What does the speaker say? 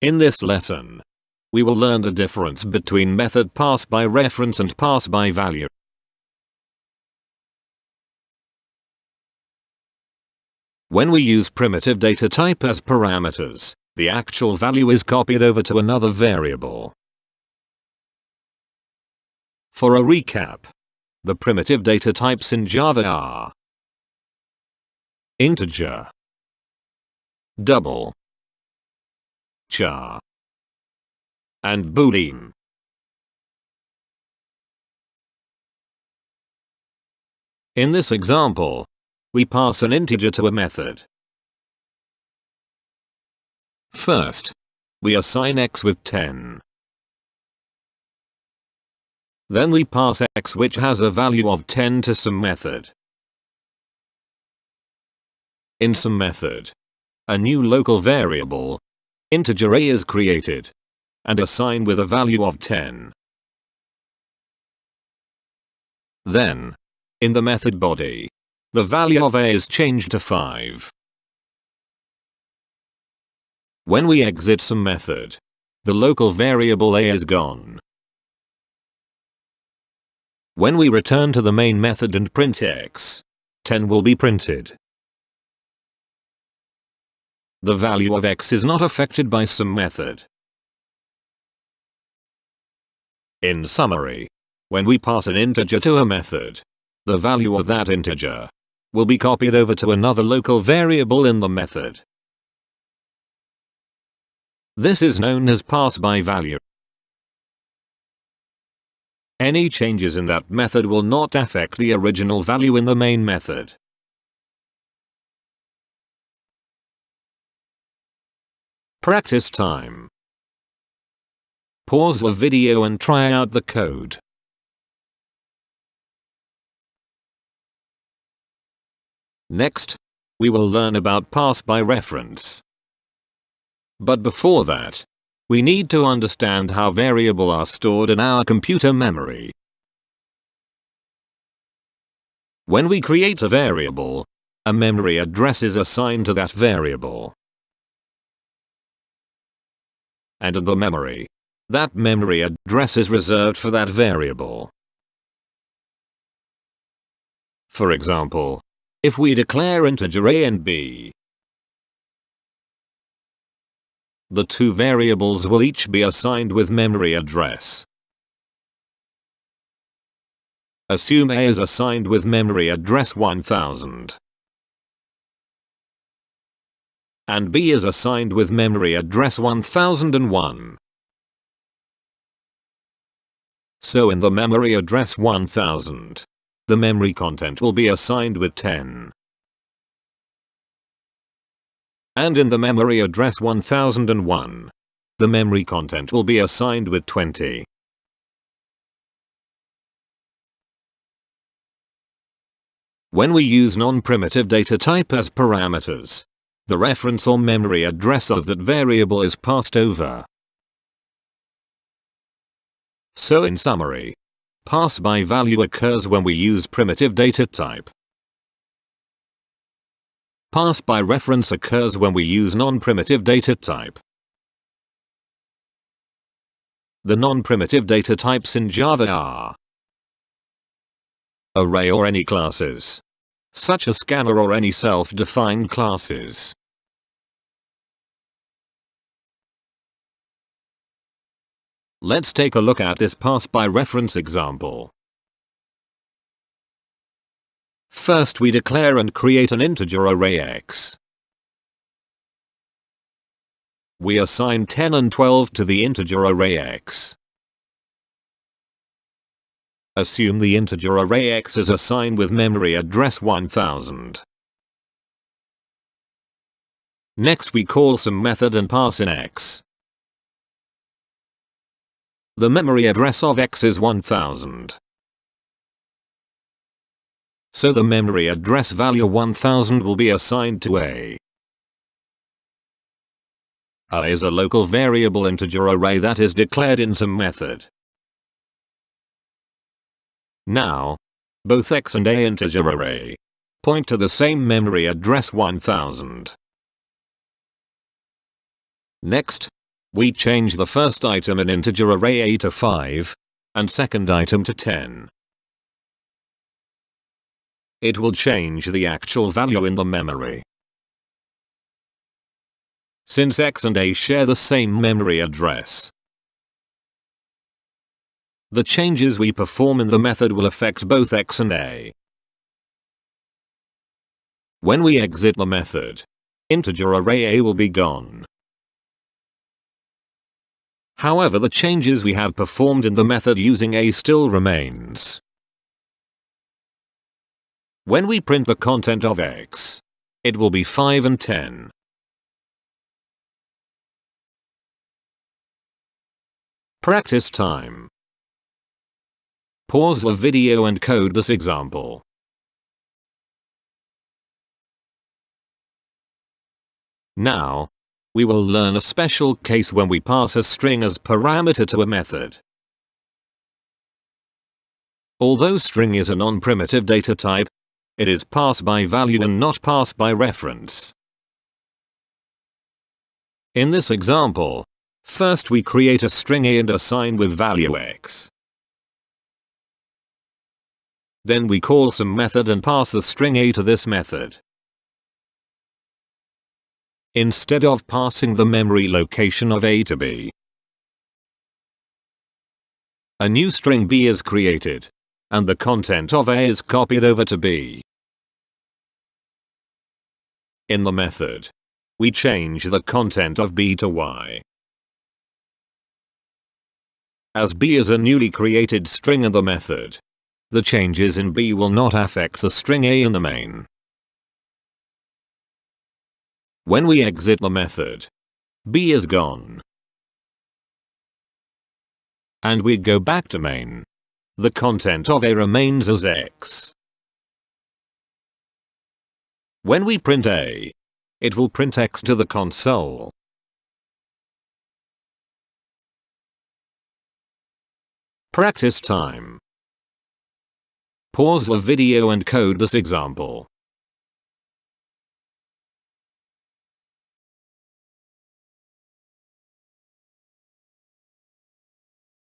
In this lesson, we will learn the difference between method pass by reference and pass by value. When we use primitive data type as parameters, the actual value is copied over to another variable. For a recap, the primitive data types in Java are integer, double, char, and boolean. In this example, we pass an integer to a method. First, we assign x with 10. Then we pass x, which has a value of 10, to some method. In some method, a new local variable, integer a, is created and assigned with a value of 10. Then, in the method body, the value of a is changed to 5. When we exit some method, the local variable a is gone. When we return to the main method and print x, 10 will be printed. The value of x is not affected by some method. In summary, when we pass an integer to a method, the value of that integer will be copied over to another local variable in the method. This is known as pass by value. Any changes in that method will not affect the original value in the main method. Practice time. Pause the video and try out the code. Next, we will learn about pass by reference. But before that, we need to understand how variables are stored in our computer memory. When we create a variable, a memory address is assigned to that variable. And in the memory, that memory address is reserved for that variable. For example, if we declare integer a and b, the two variables will each be assigned with memory address. Assume a is assigned with memory address 1000. And b is assigned with memory address 1001. So in the memory address 1000, the memory content will be assigned with 10. And in the memory address 1001, the memory content will be assigned with 20. When we use non-primitive data type as parameters, the reference or memory address of that variable is passed over. So in summary, pass by value occurs when we use primitive data type. Pass by reference occurs when we use non-primitive data type. The non-primitive data types in Java are array or any classes, such as scanner or any self-defined classes. Let's take a look at this pass by reference example. First, we declare and create an integer array x. We assign 10 and 12 to the integer array x. Assume the integer array x is assigned with memory address 1000. Next, we call some method and pass in x. The memory address of x is 1000. So the memory address value 1000 will be assigned to a. A is a local variable integer array that is declared in some method. Now, both x and a integer array point to the same memory address 1000. Next, We change the first item in integer array A to 5, and second item to 10. It will change the actual value in the memory. Since X and A share the same memory address, the changes we perform in the method will affect both X and A. When we exit the method, integer array A will be gone. However, the changes we have performed in the method using A still remains. When we print the content of X, it will be 5 and 10. Practice time. Pause the video and code this example. Now, we will learn a special case when we pass a string as parameter to a method. Although string is a non-primitive data type, it is pass by value and not pass by reference. In this example, first we create a string A and assign with value X. Then we call some method and pass the string A to this method. Instead of passing the memory location of A to B, a new string B is created, and the content of A is copied over to B. In the method, we change the content of B to Y. As B is a newly created string in the method, the changes in B will not affect the string A in the main. When we exit the method, B is gone. And we go back to main. The content of A remains as X. When we print A, it will print X to the console. Practice time. Pause the video and code this example.